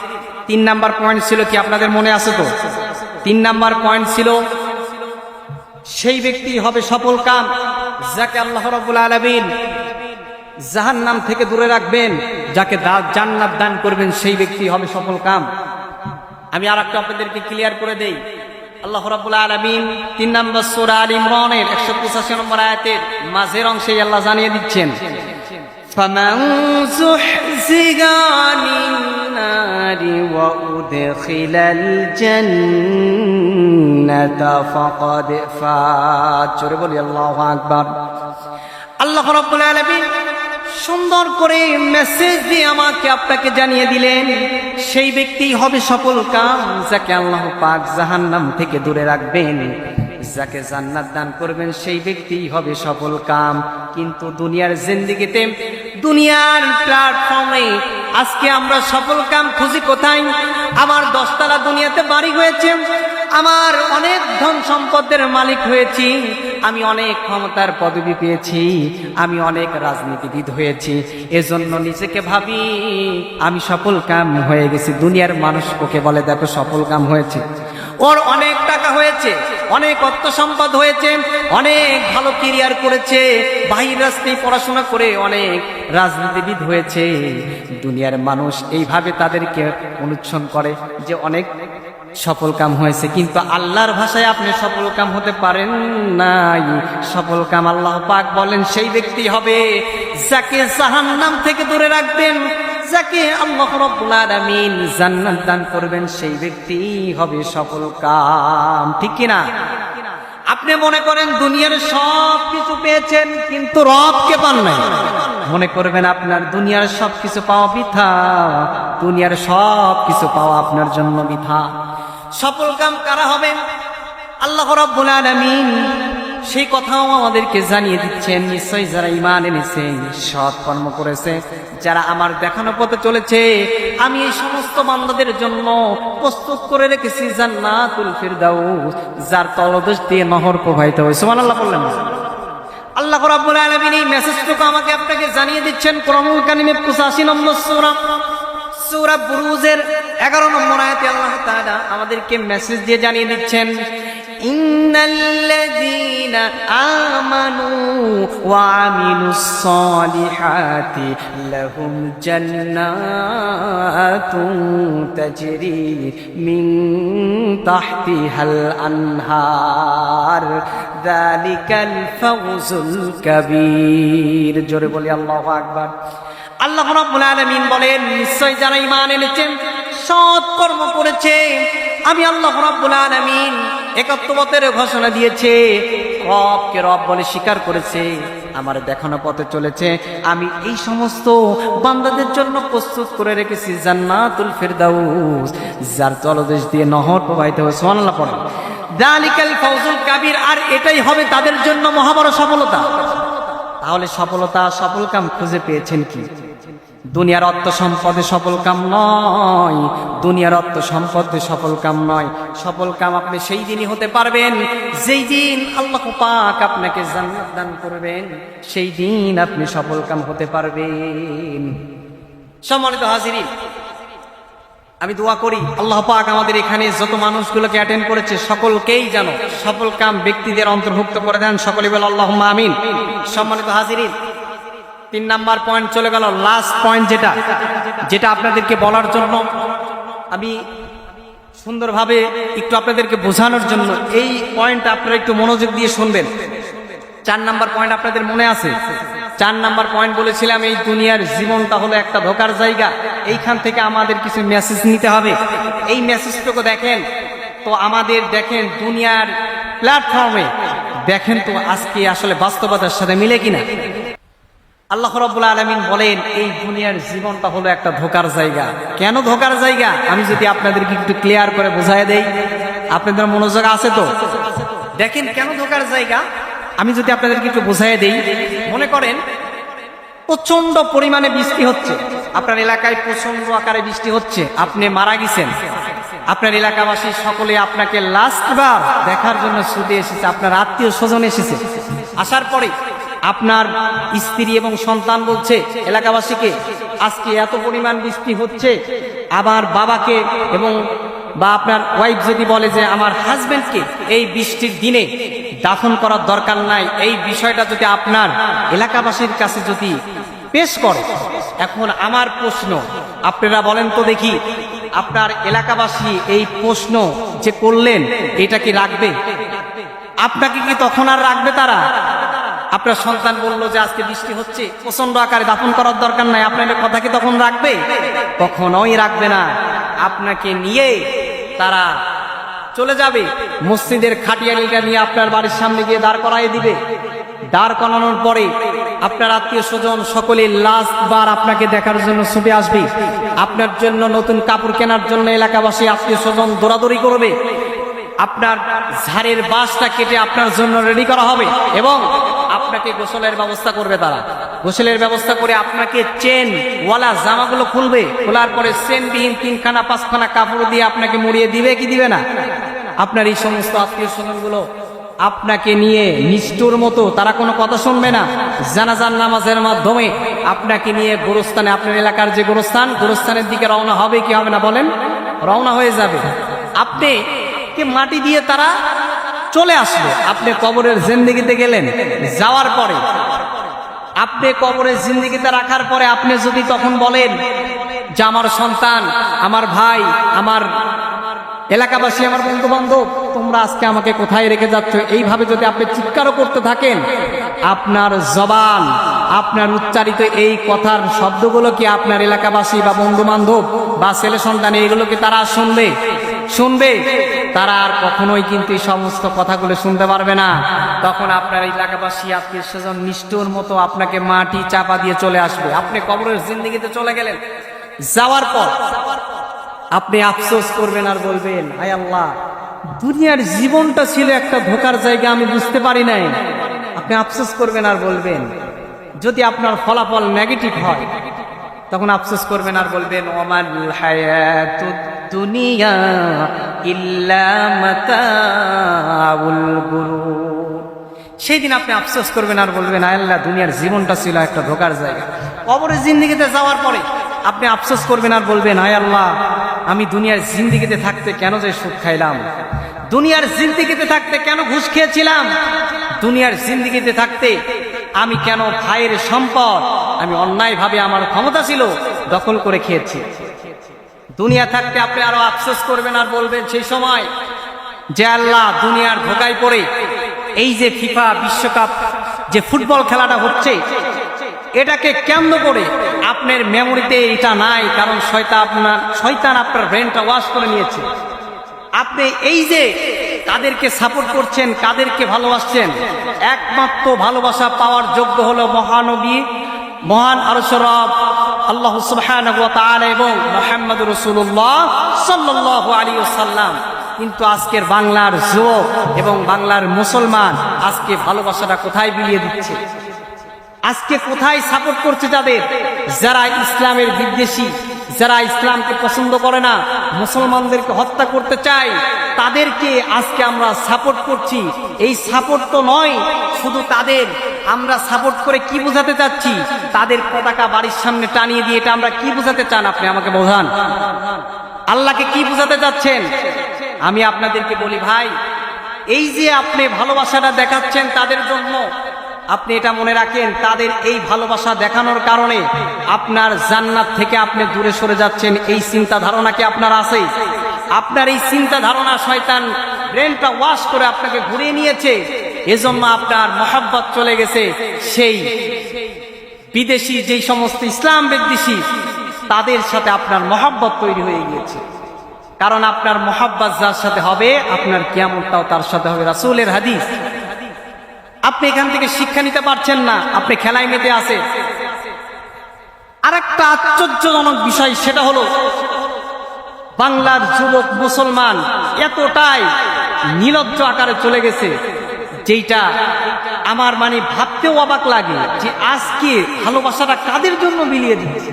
3 নম্বর পয়েন্ট ছিল কি? আপনাদের মনে আছে তো? 3 নম্বর পয়েন্ট ছিল, সেই ব্যক্তি হবে সফল কাম যাকে আল্লাহ রাব্বুল আলামিন জাহান্নাম থেকে দূরে রাখবেন, যাকে জান্নাত দান করবেন, সেই ব্যক্তি হবে সফল কাম। আমি আরেকটা আপনাদেরকে ক্লিয়ার করে দেই। আল্লাহ রাব্বুল আলামিন 3 নম্বর সূরা আল ইমরানের 185 নম্বর আয়াতের মাঝের অংশে আল্লাহ জানিয়ে দিচ্ছেন, ফামান যুহজিগা আনিন নারি ওয়া উদখিলাল জান্নাতা ফাকাদ ফাজ। জোরে বলি আল্লাহু আকবার। আল্লাহ রাব্বুল আলামিন সুন্দর করে মেসেজ দিয়ে আমাকে আপনাকে জানিয়ে দিলেন, সেই ব্যক্তি হবে সফল কাম যাকে আল্লাহ পাক জাহান্নাম থেকে দূরে রাখবেন, যাকে জান্নাত দান করবেন, সেই ব্যক্তি হবে সফল কাম। কিন্তু দুনিয়ার জিন্দেগিতে, দুনিয়ার প্ল্যাটফর্মে আজকে আমরা সফল কাম খুঁজি কোথায়? আমার 10 তলা দুনিয়াতে বাড়ি হয়েছে, আমার অনেক ধন সম্পদের মালিক হয়েছি, আমি অনেক ক্ষমতার পদবি পেয়েছি, আমি অনেক রাজনীতিবিদ হয়েছি, এজন্য নিজেকে ভাবি আমি সফল কাম হয়ে গেছি। দুনিয়ার মানুষ ওকে বলে দেখো সফল কাম হয়েছে, ওর অনেক টাকা হয়েছে, অনেক অর্থ সম্পদ হয়েছে, অনেক ভালো ক্যারিয়ার করেছে, বাহির রাস্তায় পড়াশোনা করে অনেক রাজনীতিবিদ হয়েছে। দুনিয়ার মানুষ এইভাবে তাদেরকে অনুচ্ছন করে যে অনেক সফল কাম হয়েছে, কিন্তু আল্লাহর ভাষায় আপনি সফল কাম হতে পারেন নাই। সফল কাম আল্লাহ পাক বলেন সেই ব্যক্তি হবে যাকে জাহান্নাম থেকে দূরে রাখবেন, যাকে আল্লাহ রাব্বুল আলামিন জান্নাত দান করবেন, সেই ব্যক্তি হবে সফল কাম। ঠিক কিনা? আপনি মনে করেন দুনিয়ার সব কিছু পেয়েছেন কিন্তু রবকে পান নাই, মনে করবেন আপনার দুনিয়ার সব কিছু পাওয়া বৃথা, দুনিয়ার সব কিছু পাওয়া আপনার জন্য বৃথা। সফল কাম কারা হবে? আল্লাহ রাব্বুল আলামিন সেই কথাও আমাদেরকে জানিয়ে দিচ্ছেন, নিশ্চয়ই যারা ঈমান এনেছে, সৎ কর্ম করেছে, যারা আমার দেখানো পথে চলেছে, আমি এই সমস্ত বান্দাদের জন্য প্রস্তুত করে রেখেছি জান্নাতুল ফিরদাউস, যার তলদেশ দিয়ে নহর প্রবাহিত হয়। সুবহানাল্লাহ বললেন। আল্লাহ রাব্বুল আলামিন এই মেসেজটুকু আমাকে আপনাকে জানিয়ে দিচ্ছেন কোরআনুল কারীমের 85 নম্বর সূরা বুরুজের 11 নম্বর আয়াতে আল্লাহ তাআলা আমাদেরকে মেসেজ দিয়ে জানিয়ে দিচ্ছেন, ইন্নাল্লাযীনা আমানু ওয়া আমিলুস সালিহাতি লাহুম জান্নাতুন তাজরি মিন তাহতিহাল আনহার যালিকাল ফাওজুল কাবীর। জোরে বলি আল্লাহু আকবার। আল্লাহ রাব্বুল আলামিন বলেন, নিশ্চয় যারা ঈমান এনেছে, সৎ কর্ম করেছে, আমি আল্লাহ রাব্বুল আলামিন একাত্মতার ঘোষণা দিয়েছে, রবকে রব বলে স্বীকার করেছে, আমার দেখানো পথে চলেছে, আমি এই সমস্ত বান্দাদের জন্য প্রস্তুত করে রেখেছি জান্নাতুল ফিরদাউস, যার তলদেশ দিয়ে নহর প্রবাহিত হয়। সুবহানাল্লাহ পড়েন। যালিকাল ফাওজুল কাবীর, আর এটাই হবে তাদের জন্য মহাবড় সফলতা। তাহলে সফলতা, সফল কাম খুঁজে পেয়েছেন কি? দুনিয়ার অর্থ সম্পদে সফল কাম নয়, দুনিয়ার অর্থ সম্পদে সফল কাম নয়। সফল কাম আপনি সেই দিনই হতে পারবেন যেই দিন আল্লাহ পাক আপনাকে জান্নাত দান করবেন, সেই দিন আপনি সফল কাম হতে পারবেন। সম্মানিত হাজিরিন, আমি দোয়া করি আল্লাহ পাক আমাদের এখানে যত মানুষগুলোকে অ্যাটেন্ড করেছে সকলকেই যেন সফল কাম ব্যক্তিদের অন্তর্ভুক্ত করে দেন। সকলে বলে আল্লাহুম্মা আমিন। সম্মানিত হাজিরিন, 3 নাম্বার পয়েন্ট চলে গেল, লাস্ট পয়েন্ট যেটা আপনাদেরকে বলার জন্য, আমি সুন্দরভাবে একটু আপনাদেরকে বোঝানোর জন্য এই পয়েন্ট আপনারা একটু মনোযোগ দিয়ে শুনবেন। 4 নাম্বার পয়েন্ট আপনাদের মনে আছে? 4 নাম্বার পয়েন্ট বলেছিলাম, এই দুনিয়ার জীবনটা হলো একটা ধোকার জায়গা, এইখান থেকে আমাদের কিছু মেসেজ নিতে হবে। এই মেসেজটুকু দেখেন তো আমাদের, দেখেন দুনিয়ার প্ল্যাটফর্মে দেখেন তো আজকে আসলে বাস্তবতার সাথে মিলে কিনা। আল্লাহ রাব্বুল আলামিন বলেন, এই দুনিয়ার জীবনটা হলো একটা ধোকার জায়গা। কেন ধোকার জায়গা? আমি যদি আপনাদেরকে একটু ক্লিয়ার করে বোঝায় দেই, আপনাদের মনোযোগ আছে তো? দেখেন কেন ধোকার জায়গা, আমি যদি আপনাদেরকে একটু বোঝায় দেই। মনে করেন প্রচন্ড পরিমাণে বৃষ্টি হচ্ছে, আপনার এলাকায় প্রচন্ড আকারে বৃষ্টি হচ্ছে, আপনি মারা গেছেন, আপনার এলাকাবাসী সকলে আপনাকে লাস্টবার দেখার জন্য ছুটে এসেছে, আপনার আত্মীয় স্বজন এসেছে। আসার পরে আপনার স্ত্রী এবং সন্তান বলছে এলাকাবাসীকে, আজকে এত পরিমাণ বৃষ্টি হচ্ছে, আবার বাবাকে এবং বা আপনার ওয়াইফ যদি বলে যে আমার হাজবেন্ডকে এই বৃষ্টির দিনে দাফন করার দরকার নাই, এই বিষয়টা যদি আপনার এলাকাবাসীর কাছে যদি পেশ করে, এখন আমার প্রশ্ন, আপনারা বলেন তো দেখি, আপনার এলাকাবাসী এই প্রশ্ন যে করলেন এটা কি রাখবে? আপনাকে কি তখন আর রাখবে তারা? আপনার সন্তান বললো যে আজকে বৃষ্টি হচ্ছে, প্রচন্ড আকারে দাফন করার দরকার নাই, আপনার কথা কি তখন রাখবে? কখনোই রাখবে না। আপনাকে নিয়ে তারা চলে যাবে, মসজিদের খাটিয়ানিটা নিয়ে আপনার বাড়ির সামনে গিয়ে দাঁড় করাই দিবে। দাঁড় করানোর পরে আপনার আত্মীয় স্বজন সকলে লাস্ট বার আপনাকে দেখার জন্য ছুটে আসবে, আপনার জন্য নতুন কাপড় কেনার জন্য এলাকাবাসী আত্মীয় স্বজন দৌড়াদৌড়ি করবে, আপনার ঝাড়ের বাঁশটা কেটে আপনার জন্য রেডি করা হবে এবং আপনাকে গোসলের ব্যবস্থা করবে। তারা গোসলের ব্যবস্থা করে আপনাকে চেন ওয়ালা জামাগুলো খুলবে, খোলার পরে চেনবিহীন 3খানা 5খানা কাপড় দিয়ে আপনাকে মুড়িয়ে দিবে কি দিবে না? আপনার এই সমস্ত আত্মীয় স্বজনগুলো আপনাকে নিয়ে নিষ্ঠুর মতো, তারা কোনো কথা শুনবে না, জানাজার নামাজের মাধ্যমে আপনাকে নিয়ে গোরস্থানে, আপনার এলাকার যে গোরস্থানের দিকে রওনা হবে কি হবে না বলেন? রওনা হয়ে যাবে। আপনি কে মাটি দিয়ে তারা চলে আসলো। আপনি কবরের জিন্দেগিতে গেলেন, যাওয়ার পরে আপনি কবরের জিন্দেগিতে রাখার পরে আপনি যদি তখন বলেন যে আমার সন্তান, আমার ভাই, আমার এলাকাবাসী, আমার বন্ধু বান্ধব, তোমরা আজকে আমাকে কোথায় রেখে যাচ্ছ, এইভাবে যদি আপনি চিৎকারও করতে থাকেন, আপনার জবান, আপনার উচ্চারিত এই কথার শব্দগুলো কি আপনার এলাকাবাসী বা বন্ধু বান্ধব বা ছেলে সন্তান এইগুলোকে তারা শুনবে? তারা আর কখনোই কিন্তু এই সমস্ত কথাগুলো শুনতে পারবে না। তখন আপনার এলাকাবাসী, আত্মীয় স্বজন নিষ্ঠুর মতো আপনাকে মাটি চাপা দিয়ে চলে আসবে। আপনি কবরের জিন্দেগিতে চলে গেলেন, যাওয়ার পর আপনি আফসোস করবেন আর বলবেন, হায় আল্লাহ, দুনিয়ার জীবনটা ছিল একটা ধোকার জায়গা, আমি বুঝতে পারি নাই। আপনি আফসোস করবেন আর বলবেন, যদি আপনার ফলাফল নেগেটিভ হয় তখন আফসোস করবেন আর বলবেন, ওমাল হায়াতুদ দুনিয়া ইল্লা মাতাউল গুরুর। সেই দিন আপনি আফসোস করবেন আর বলবেন, হায় আল্লাহ, দুনিয়ার জীবনটা ছিল একটা ধোকার জায়গা। কবরের জিন্দেগিতে যাওয়ার পরে আপনি আফসোস করবেন আর বলবেন, হায় আল্লাহ, আমি দুনিয়ার জিন্দেগিতে থাকতে কেন যে সুদ খাইলাম, দুনিয়ার জিন্দেগিতে থাকতে কেন ঘুষ খেয়েছিলাম, দুনিয়ার জিন্দেগিতে থাকতে আমি কেন ভাইয়ের সম্পদ আমি অন্যায়ভাবে আমার ক্ষমতা ছিল দখল করে খেয়েছি। দুনিয়া থাকতে আপনি আরো আফসোস করবেন আর বলবেন সেই সময়, যে আল্লাহ, দুনিয়ার ধোকায় পড়ে এই যে ফিফা বিশ্বকাপ যে ফুটবল খেলাটা হচ্ছে, এটাকে কেন্দ্র করে আপনার মেমোরিতে এটা নাই, কারণ শয়তান আপনার ব্রেনটা ওয়াশ করে নিয়েছে। আপনি এই যে কাদেরকে সাপোর্ট করছেন, কাদেরকে ভালোবাসছেন, একমাত্র ভালোবাসা পাওয়ার যোগ্য হলো মহানবী, মহান আরশের রব আল্লাহ সুবহানাহু ওয়া তাআলা এবং মুহাম্মদুর রাসূলুল্লাহ সাল্লাল্লাহু আলাইহি ওয়াসাল্লাম। কিন্তু আজকের বাংলার যুবক এবং বাংলার মুসলমান আজকে ভালোবাসাটা কোথায় বিলিয়ে দিচ্ছে? আজকে কোথায় সাপোর্ট করছে তাদের? যারা ইসলামের বিদ্বেষী, যারা ইসলামকে পছন্দ করে না, মুসলমানদেরকে হত্যা করতে চায়, তাদেরকে আজকে আমরা সাপোর্ট করছি। এই সাপোর্ট তো নয় শুধু তাদের, আমরা সাপোর্ট করে কি বোঝাতে চাচ্ছি? তাদের পতাকা বাড়ির সামনে টানিয়ে দিয়ে এটা আমরা কি বোঝাতে চান? আপনি আমাকে বোঝান, আল্লাহকে কি বোঝাতে চাচ্ছেন? আমি আপনাদেরকে বলি, ভাই, এই যে আপনি ভালোবাসাটা দেখাচ্ছেন তাদের জন্য, আপনি এটা মনে রাখেন, তাদের এই ভালোবাসা দেখানোর কারণে আপনার জান্নাত থেকে আপনি দূরে সরে যাচ্ছেন। এই চিন্তা ধারণা কি আপনার আছে? আপনার এই চিন্তা ধারণা শয়তান ব্রেনটা ওয়াশ করে আপনাকে ঘুরিয়ে নিয়েছে। এজন্য আপনার মহব্বত চলে গেছে সেই বিদেশি, যেই সমস্ত ইসলাম বিদ্বেষী, তাদের সাথে আপনার মহব্বত তৈরি হয়ে গিয়েছে। কারণ আপনার মহব্বত যার সাথে হবে, আপনার কিয়ামতটাও তার সাথে হবে। রাসূলের হাদিস। আপনি এখান থেকে শিক্ষা নিতে পারছেন না, আপনি খেলায় মেতে আছে। আরেকটা আশ্চর্যজনক বিষয়, সেটা হলো বাংলার যুবক মুসলমান এতটাই নির্লজ্জ আকারে চলে গেছে, যেটা আমার ভাবতেও অবাক লাগে, যে আজকে ভালোবাসাটা কাদের জন্য মিলিয়ে দিচ্ছে?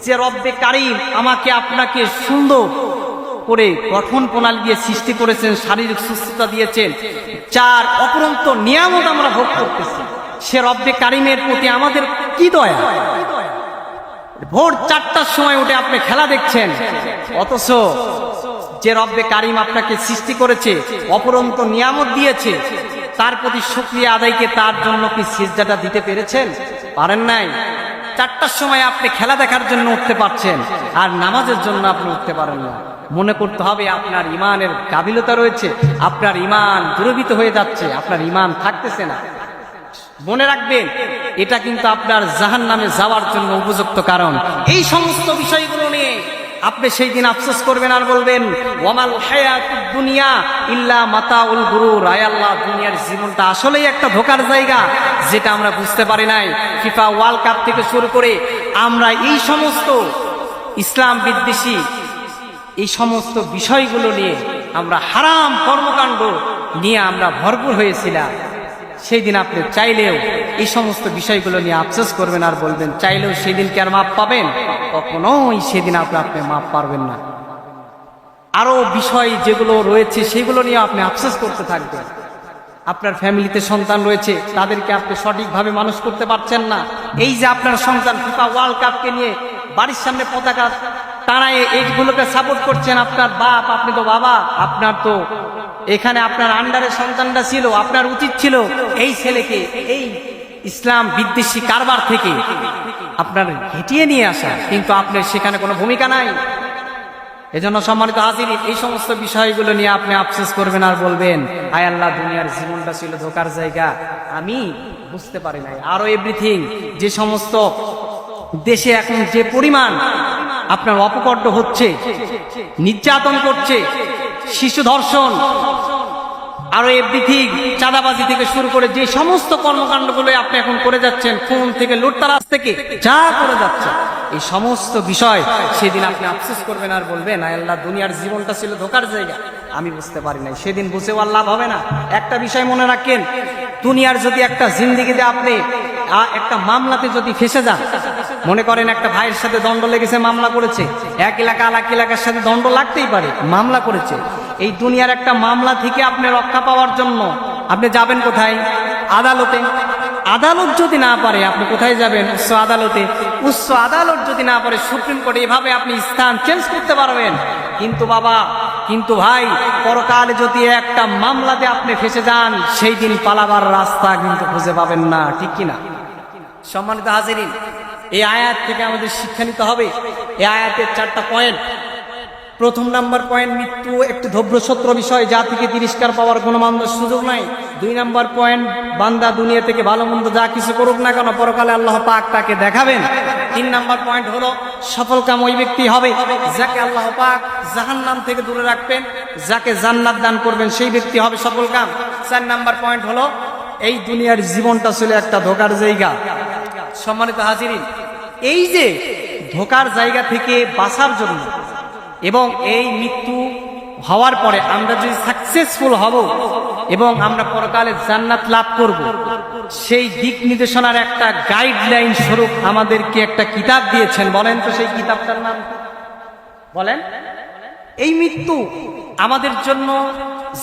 যে রব্বে কারীম আমাকে আপনাকে সুন্দর করে গঠন প্রণালী দিয়ে সৃষ্টি করেছেন, শারীরিক সুস্থতা দিয়েছেন, যার অপরন্ত নিয়ামত আমরা ভোগ করতেছি, সে রব্বে কারীমের প্রতি আমাদের কি দয়া! ভোর 4টার সময় উঠে আপনি খেলা দেখছেন, অথচ যে রব্বে কারীম আপনাকে সৃষ্টি করেছে, অপরন্ত নিয়ামত দিয়েছে, তার প্রতি শুকরিয়া আদায়কে তার জন্য কি সিজদাটা দিতে পেরেছেন? পারেন নাই। 4টার সময় আপনি খেলা দেখার জন্য উঠতে পারছেন, আর নামাজের জন্য আপনি উঠতে পারেন না। মনে করতে হবে আপনার ইমানের গাফিলতা রয়েছে, আপনার ইমান দুর্বৃত হয়ে যাচ্ছে, আপনার ইমান থাকতেছে না। মনে রাখবেন, এটা কিন্তু আপনার জাহান্নামে যাওয়ার জন্য উপযুক্ত কারণ। এই সমস্ত বিষয়গুলো নিয়ে আপনি সেই দিন আফসোস করবেন আর বলবেন, ওয়ামাল হায়াতুদ দুনিয়া ইল্লা মাতাউল গুরুর। আয় আল্লাহ, দুনিয়ার জীবনটা আসলেই একটা ধোকার জায়গা, যেটা আমরা বুঝতে পারি নাই। ফিফা ওয়ার্ল্ড কাপ থেকে শুরু করে আমরা এই সমস্ত ইসলাম বিদ্বেষী এই সমস্ত বিষয়গুলো নিয়ে, আমরা হারাম কর্মকাণ্ড নিয়ে আমরা ভরপুর হয়েছিলাম। সেই দিন আপনি চাইলেও এই সমস্ত বিষয়গুলো নিয়ে আফসোস করবেন আর বলবেন, চাইলেও সেদিন কি আর মাপ পাবেন? কখনোই সেদিন আপনি মাপ পারবেন না। আরো বিষয় যেগুলো রয়েছে সেগুলো নিয়ে আপনি আফসোস করতে থাকবেন। আপনার ফ্যামিলিতে সন্তান রয়েছে, তাদেরকে আপনি সঠিকভাবে মানুষ করতে পারছেন না। এই যে আপনার সন্তান ফিফা ওয়ার্ল্ড কাপকে নিয়ে বাড়ির সামনে পতাকা তারা এইগুলোকে সাপোর্ট করছেন। আপনার বাপ, আপনি তো বাবা, আপনার তো এখানে আপনার আন্ডারে সন্তানটা ছিল, আপনার উচিত ছিল এই ছেলেকে এই ইসলাম বিদ্বেষী কারবার থেকে আপনার হেঁটিয়ে নিয়ে আসা, কিন্তু আপনার সেখানে কোনো ভূমিকা নাই। এজন্য সম্মানিত হাজিরিন, এই সমস্ত বিষয়গুলো নিয়ে আপনি আফসোস করবেন আর বলবেন, আয় আল্লাহ, দুনিয়ার জীবনটা ছিল ধোকার জায়গা, আমি বুঝতে পারি নাই। আরো এভরিথিং, যে সমস্ত দেশে এখন যে পরিমাণ আপনার অপকর্ম হচ্ছে, নির্যাতন করছে, শিশু ধর্ষণ, আরো এভরিথিং, চাঁদাবাজি থেকে শুরু করে যে সমস্ত কর্মকাণ্ডগুলো আপনি এখন করে যাচ্ছেন, খুন থেকে লুটতরাজ থেকে যা করে যাচ্ছেন, এই সমস্ত বিষয় সেদিন আপনি আফসোস করবেন আর বলবেন, আয় আল্লাহ, দুনিয়ার জীবনটা ছিল ধোকার জায়গা, আমি বুঝতে পারি নাই। সেদিন বুঝেও আর লাভ হবে না। একটা বিষয় মনে রাখেন, দুনিয়ার যদি একটা জিন্দেগিতে আপনি একটা মামলাতে যদি ফেসে যান, মনে করেন একটা ভাইয়ের সাথে দণ্ড লেগেছে, মামলা করেছে, এক এলাকা আর এক এলাকার সাথে দণ্ড লাগতেই পারে, মামলা করেছে। এই দুনিয়ার একটা মামলা থেকে আপনি রক্ষা পাওয়ার জন্য আপনি যাবেন কোথায়? আদালতে। আদালত যদি না পারে, আপনি কোথায় যাবেন? উচ্চ আদালতে। উচ্চ আদালত যদি না পারে, সুপ্রিম কোর্টে। এভাবে আপনি স্থান চেঞ্জ করতে পারবেন। কিন্তু বাবা, কিন্তু ভাই, পরকালে যদি একটা মামলাতে আপনি ফেসে যান, সেই দিন পালাবার রাস্তা কিন্তু খুঁজে পাবেন না, ঠিক কিনা? সম্মানিত হাজিরিন, এই আয়াত থেকে আমাদের শিক্ষা নিতে হবে। এই আয়াতের 4টা পয়েন্ট। প্রথম নাম্বার পয়েন্ট, মৃত্যু একটি ধৈর্যসূত্র বিষয়, যা থেকে তিরস্কার পাওয়ার কোনো মানুষের সুযোগ নাই। 2 নাম্বার পয়েন্ট, বান্দা দুনিয়া থেকে ভালো মন্দ যা কিছু করুক না কেন, পরকালে আল্লাহ পাক তাকে দেখাবেন। 3 নাম্বার পয়েন্ট হলো, সফলকাম ওই ব্যক্তি হবে যাকে আল্লাহ পাক জাহান্নাম থেকে দূরে রাখবেন, যাকে জান্নাত দান করবেন, সেই ব্যক্তি হবে সফলকাম। 4 নাম্বার পয়েন্ট হলো, এই দুনিয়ার জীবনটা ছিল একটা ধোকার জায়গা। সম্মানিত হাজিরিন, এই যে ধোকার জায়গা থেকে বাঁচার জন্য এবং এই মৃত্যু হওয়ার পরে আমরা যদি সাকসেসফুল হব এবং আমরা পরকালে জান্নাত লাভ করব, সেই দিক নির্দেশনার একটা গাইডলাইন স্বরূপ আমাদেরকে একটা কিতাব দিয়েছেন। বলেন তো সেই কিতাবটার নাম বলেন? এই মৃত্যু আমাদের জন্য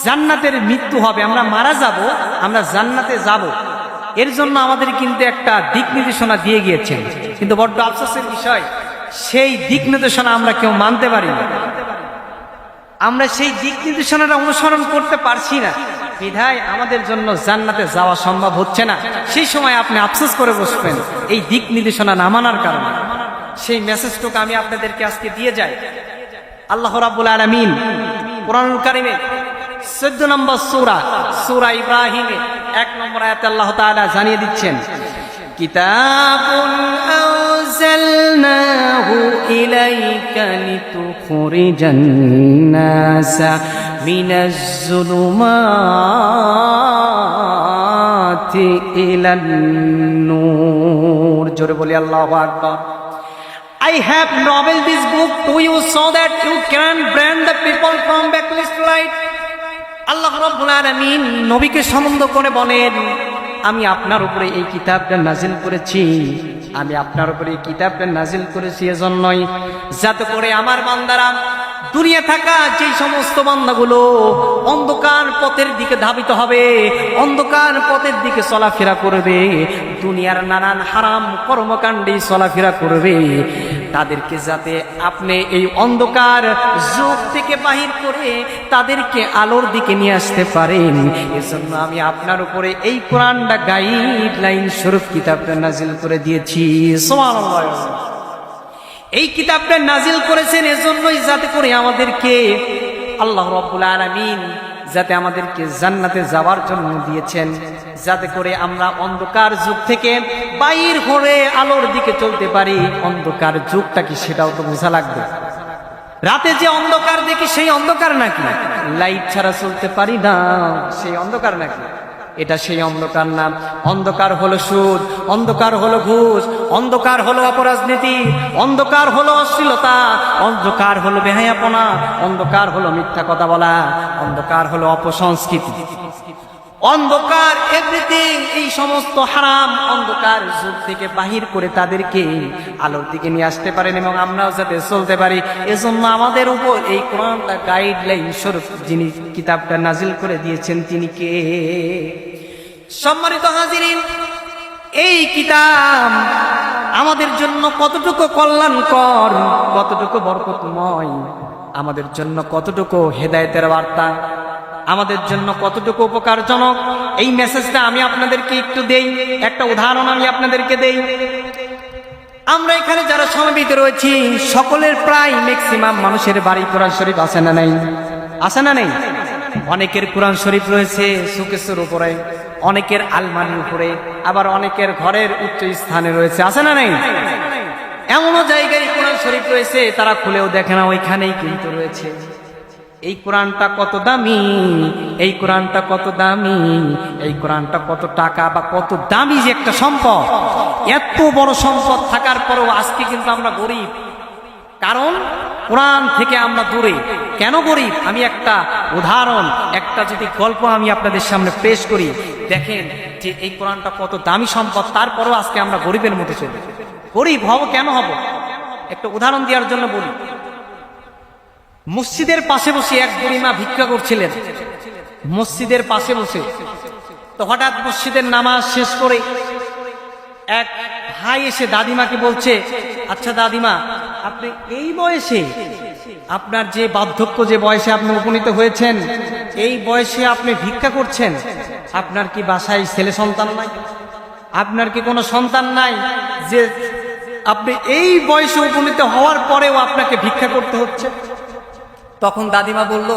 জান্নাতের মৃত্যু হবে, আমরা মারা যাব, আমরা জান্নাতে যাব, এর জন্য আমাদের কিন্তু একটা দিক নির্দেশনা দিয়ে গিয়েছেন। কিন্তু বড্ড আফসোসের বিষয়, সেই দিক নির্দেশনা আমরা কেউ মানতে পারি না। আমরা সেই দিক নির্দেশনাটা অনুসরণ করতে পারছি না, বিধায় আমাদের জন্য জান্নাতে যাওয়া সম্ভব হচ্ছে না। সেই সময় আপনি আফসোস করে বসবেন এই দিক নির্দেশনা না মানার কারণে। সেই মেসেজটুকু আমি আপনাদেরকে আজকে দিয়ে যাই। আল্লাহ রাব্বুল আলামিন কোরআনুল কারীমে 14 নম্বর সূরা ইব্রাহিমে 1 নম্বর আয়াতে আল্লাহ তাআলা জানিয়ে দিচ্ছেন, কিতাবুন আনজালনাহু ইলাইকা লিতুখরিজান নাসা মিনাজ যুলুমাতি ইলান নূর। জোরে বলি আল্লাহু আকবার। I have noveled this book to you so that you can bring the people from darkness to light. আল্লাহ রাব্বুল আলামিন নবীকে সম্বোধন করে বলেন, আমি আপনার উপরে এই কিতাবটা নাজিল করেছি, আমি আপনার উপরে এই কিতাবটা নাজিল করেছি এজন্যই যাতে করে আমার বান্দারা, দুনিয়া থাকা যে সমস্ত বান্দাগুলো অন্ধকার পথের দিকে ধাবিত হবে, অন্ধকার পথের দিকে চলাফেরা করবে, দুনিয়ার নানান হারাম কর্মকাণ্ডে চলাফেরা করবে, তাদেরকে যাতে আপনি এই অন্ধকার যুগ থেকে বাহির করে তাদেরকে আলোর দিকে নিয়ে আসতে পারেন, এজন্য আমি আপনার উপরে এই কোরআনটা গাইডলাইন স্বরূপ কিতাবটা নাজিল করে দিয়েছি। সুবহানাল্লাহ। এই কিতাবটা নাজিল করেছেন এজন্যই যাতে করে আমাদেরকে আল্লাহ রাব্বুল আলামিন যাতে আমাদেরকে জান্নাতে যাওয়ার জন্য দিয়েছেন, যাতে করে আমরা অন্ধকার যুগ থেকে বাইর হয়ে আলোর দিকে চলতে পারি। অন্ধকার যুগটা কি সেটাও তো বোঝা লাগবে। রাতে যে অন্ধকার দেখি সেই অন্ধকার নাকি? লাইট ছাড়া চলতে পারি না, সেই অন্ধকার নাকি? এটা সেই অন্ধকার না। অন্ধকার হলো সুদ, অন্ধকার হলো ঘুষ, অন্ধকার হলো অপরাজনীতি, অন্ধকার হলো অশ্লীলতা, অন্ধকার হলো বেহায়াপনা, অন্ধকার হলো মিথ্যা কথা বলা, অন্ধকার হলো অপসংস্কৃতি, অন্ধকার এভরিথিং। এই সমস্ত হারাম অন্ধকার যুগ থেকে বাহির করে তাদেরকে আলোর দিকে নিয়ে আসতে পারেন এবং আমরাও যাতে চলতে পারি, এজন্য আমাদের উপর এই কোরআনটা গাইডলাইন স্বরূপ যিনি কিতাবটা নাজিল করে দিয়েছেন তিনি কে? সম্মানিত হাজিরিন, এই কিতাব আমাদের জন্য কতটুকু কল্যাণকর, কতটুকু বরকতময়, আমাদের জন্য কতটুকু হেদায়েতের বার্তা, আমাদের জন্য কতটুকু উপকারজনক, এই মেসেজটা আমি আপনাদেরকে একটু দেই। একটা উদাহরণ আমি আপনাদেরকে দেই। আমরা এখানে যারা সমবেত রয়েছি সকলের প্রায় ম্যাক্সিমাম মানুষের বাড়ি কোরআন শরীফ আছে না নেই? আছে না নেই? অনেকের কোরআন শরীফ রয়েছে সুকেশের উপরে, অনেকের আলমারির উপরে, আবার অনেকের ঘরের উচ্চ স্থানে রয়েছে, আছে না নেই? এমনও জায়গায় কোরআন শরীফ রয়েছে তারা খুলেও দেখে না, ওইখানেই কিন্তু রয়েছে। এই কোরআনটা কত দামি, এই কোরআনটা কত দামি, এই কোরআনটা কত টাকা বা কত দামি যে একটা সম্পদ। এত বড় সম্পদ থাকার পরেও আজকে কিন্তু আমরা গরিব, কারণ কোরআন থেকে আমরা দূরে। কেন গরিব? আমি একটা উদাহরণ, একটা যদি গল্প আমি আপনাদের সামনে পেশ করি, দেখেন যে এই কোরআনটা কত দামি সম্পদ, তারপরেও আজকে আমরা গরিবের মতো চলি। গরিব হব কেন হব? একটা উদাহরণ দেওয়ার জন্য বলি। মসজিদের পাশে বসে এক বুড়িমা ভিক্ষা করছিলেন, মসজিদের পাশে বসে। তো হঠাৎ মসজিদের নামাজ শেষ করে এক ভাই এসে দাদিমাকে বলছে, আচ্ছা দাদিমা, আপনি এই বয়সে, আপনার যে বার্ধক্য, যে বয়সে আপনি উপনীত হয়েছেন, এই বয়সে আপনি ভিক্ষা করছেন, আপনার কি বাসায় ছেলে সন্তান নাই? আপনার কি কোনো সন্তান নাই যে আপনি এই বয়সে উপনীত হওয়ার পরেও আপনাকে ভিক্ষা করতে হচ্ছে? তখন দাদিমা বলল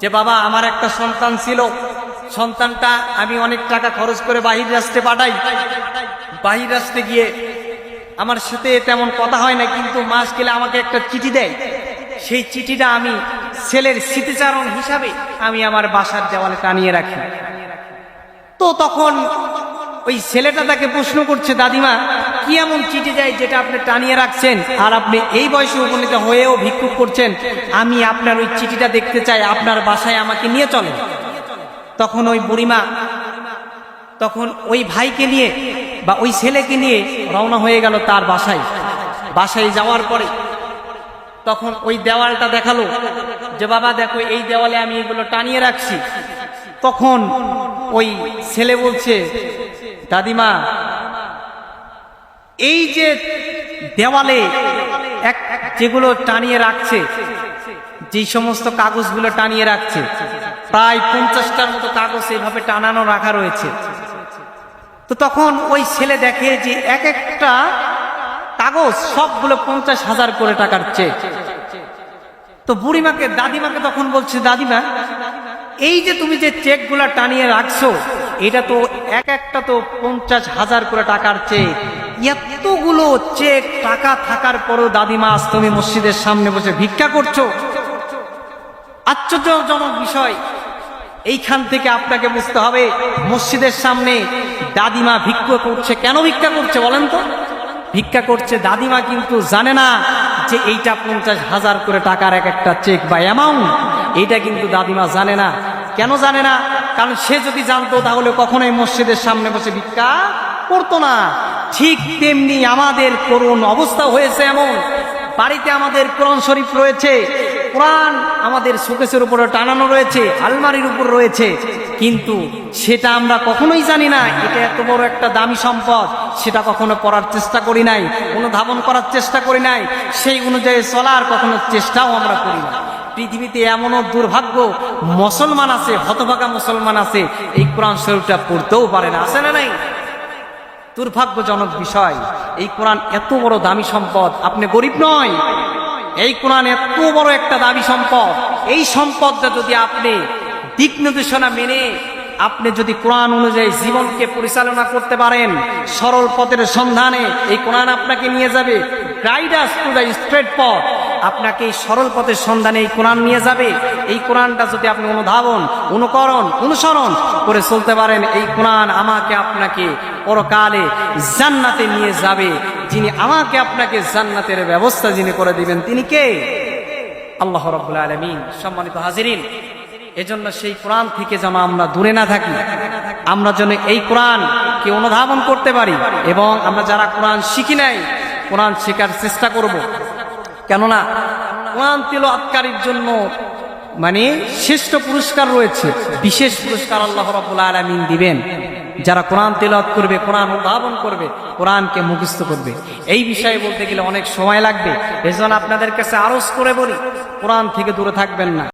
যে বাবা, আমার একটা সন্তান ছিল, সন্তানটা আমি অনেক টাকা খরচ করে বাহির রাষ্ট্রে পাঠাই, বাহির রাষ্ট্রে গিয়ে আমার সাথে তেমন কথা হয় না, কিন্তু মাস গেলে আমাকে একটা চিঠি দেয়, সেই চিঠিটা আমি ছেলের স্মৃতিচারণ হিসাবে আমি আমার বাসার দেওয়ালে টানিয়ে রাখি। তো তখন ওই ছেলেটা তাকে প্রশ্ন করছে, দাদিমা কি এমন চিঠি যায় যেটা আপনি টানিয়ে রাখছেন, আর আপনি এই বয়সে উপনীত হয়েও ভিক্ষুক করছেন? আমি আপনার ওই চিঠিটা দেখতে চাই, আপনার বাসায় আমাকে নিয়ে চলেন। তখন ওই বুড়িমা তখন ওই ভাইকে নিয়ে বা ওই ছেলেকে নিয়ে রওনা হয়ে গেল তার বাসায়। বাসায় যাওয়ার পরে তখন ওই দেওয়ালটা দেখালো যে বাবা দেখো, এই দেওয়ালে আমি এগুলো টানিয়ে রাখছি। তখন ওই ছেলে বলছে, দাদিমা, এই যে দেওয়ালে যেগুলো টানিয়ে রাখছে, যে সমস্ত কাগজগুলো টানিয়ে রাখছে, প্রায় 50টার মতো কাগজ এভাবে টানানো রাখা রয়েছে। তো তখন ওই ছেলে দেখে যে এক একটা কাগজ সবগুলো 50,000 করে টাকার চেক। তো বুড়িমাকে, দাদিমাকে তখন বলছে, দাদিমা, এই যে তুমি যে চেকগুলা টানিয়ে রাখছো, এটা তো এক একটা তো 50,000 করে টাকার চেক। এতগুলো চেক টাকা থাকার পরও দাদিমা আজ তুমি মসজিদের সামনে বসে ভিক্ষা করছো। আশ্চর্যজনক বিষয়। এইখান থেকে আপনাকে বুঝতে হবে মসজিদের সামনে দাদিমা ভিক্ষা করছে। কেন ভিক্ষা করছে বলেন তো? ভিক্ষা করছে, দাদিমা কিন্তু জানে না যে এইটা 50,000 করে টাকার এক একটা চেক বা অ্যামাউন্ট, এইটা কিন্তু দাদিমা জানে না। কেন জানে না? কারণ সে যদি জানতো তাহলে কখনোই মসজিদের সামনে বসে ভিক্ষা করতো না। ঠিক তেমনি আমাদের করুণ অবস্থা হয়েছে এমন, বাড়িতে আমাদের কোরআন শরীফ রয়েছে, কোরআন আমাদের শোকেসের উপরে টানানো রয়েছে, আলমারির উপর রয়েছে, কিন্তু সেটা আমরা কখনোই জানি না এটা এত বড় একটা দামি সম্পদ। সেটা কখনো পড়ার চেষ্টা করি নাই, অনুধাবন করার চেষ্টা করি নাই, সেই অনুযায়ী চলার কখনো চেষ্টাও আমরা করি না। পৃথিবীতে এমনও দুর্ভাগ্য মুসলমান আছে, হতভাগা মুসলমান আছে, এই কোরআন শরীফটা পড়তেও পারে না। আছে না নাই? দুর্ভাগ্যজনক বিষয়। এই কোরআন এত বড় দামি সম্পদ, আপনি গরিব নয়। এই কোরআন এত বড় একটা দামি সম্পদ। এই সম্পদটা যদি আপনি দিক নির্দেশনা মেনে আপনি যদি কোরআন অনুযায়ী জীবনকে পরিচালনা করতে পারেন, সরল পথের সন্ধানে এই কোরআন আপনাকে নিয়ে যাবে। Guide us to the straight পথ। আপনাকে এই সরল পথের সন্ধানে এই কোরআন নিয়ে যাবে। এই কোরআনটা যদি আপনি অনুধাবন, অনুসরণ করে চলতে পারেন, এই কোরআন আমাকে আপনাকে পরকালে জান্নাতে নিয়ে যাবে। যিনি আমাকে আপনাকে জান্নাতের ব্যবস্থা যিনি করে দিবেন, তিনি কে? আল্লাহ রাব্বুল আলামিন। সম্মানিত হাজিরিন, এজন্য সেই কোরআন থেকে যেন আমরা দূরে না থাকি, আমরা যেন এই কোরআনকে অনুধাবন করতে পারি, এবং আমরা যারা কোরআন শিখি নাই কোরআন শেখার চেষ্টা করব। কেননা কোরআন তিলাওয়াতকারীর জন্য শ্রেষ্ঠ পুরস্কার রয়েছে, বিশেষ পুরস্কার আল্লাহ রাব্বুল আলামিন দিবেন। যারা কোরআন তিলাওয়াত করবে, কোরআন উদ্ভাবন করবে, কোরআনকে মুখস্থ করবে। এই বিষয়ে বলতে গেলে অনেক সময় লাগবে। এজন্য আপনাদের কাছে আরজ করে বলি, কোরআন থেকে দূরে থাকবেন না।